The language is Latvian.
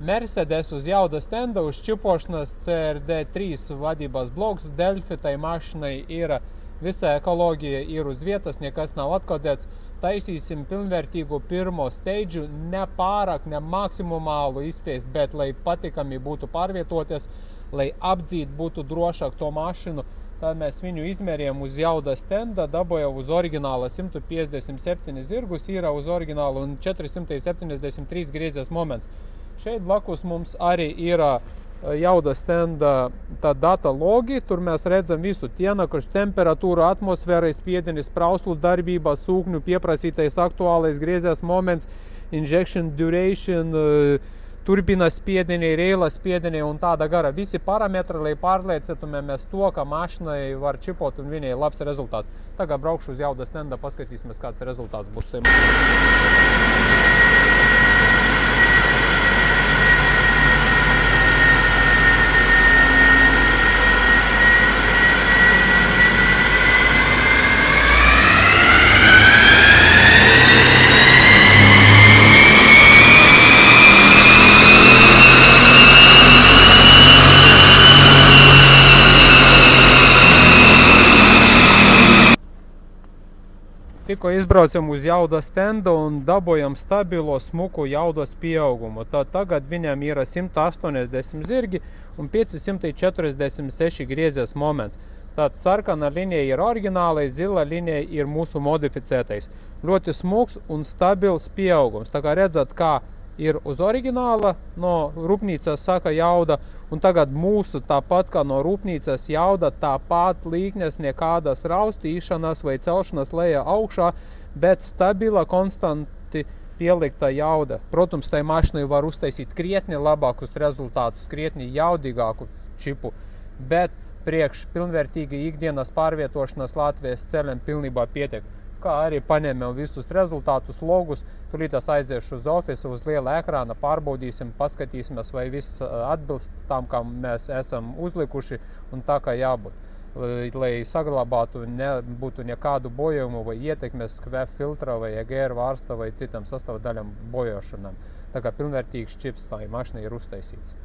Mercedes uz jauda stenda, uz čipošanas CRD3 vadības bloks, Delfi, tai mašinai ir visa ekoloģija ir uz vietas, nekas nav atkodēts. Taisīsim pilnvērtīgu pirmo steidžu, ne pārāk, ne maksimumālu izspiest, bet lai patikami būtu pārvietoties, lai apdzīt būtu drošāk to mašinu. Tad mēs viņu izmērījām uz jauda stenda, dabojam uz oriģināla 157 zirgus, ir uz oriģinālu un 473 griezes moments. Šeit blakus mums arī ir jauda stenda data logi, tur mēs redzam visu tienakušu temperatūru, atmosfēras spiediens, sprauslu darbībā, sūkņu pieprasītais aktuālais griezes moments, injection duration, turbinas spiedieni, reila spiedieni un tāda gara. Visi parametri, lai pārliecināmies to, ka mašinai var čipot un viņai labs rezultāts. Tagad braukšu uz jauda stenda, paskatīsimies, kāds rezultāts būs. Tikko izbraucam uz jauda stenda un dabojam stabilo smuku jaudas pieaugumu. Tad tagad viņam ir 180 zirgi un 546 griezes moments. Tad sarkana linija ir oriģinālais, zila linija ir mūsu modificētais. Ļoti smuks un stabils pieaugums. Tā kā redzat, kā ir uz oriģināla, no rūpnīcas saka jauda, un tagad mūsu tāpat kā no rūpnīcas jauda, tāpat līknes nekādas raustīšanas vai celšanas lejā augšā, bet stabila, konstanti pielikta jauda. Protams, tai mašinai var uztaisīt krietni labākus rezultātus, krietni jaudīgāku čipu, bet priekš pilnvērtīgi ikdienas pārvietošanas Latvijas ceļiem pilnībā pietiek. Kā arī paņēmām visus rezultātus, logus, tulītās aiziešu uz ofisu, uz liela ekrāna, pārbaudīsim, paskatīsimies, vai viss atbilst tam, kā mēs esam uzlikuši un tā kā jābūt. Lai saglabātu, nebūtu nekādu bojumu vai ietekmes KVF filtra vai EGR vārsta vai citam sastāvdaļam bojošanām. Tā kā pilnvērtīgs čips tai mašinai ir uztaisīts.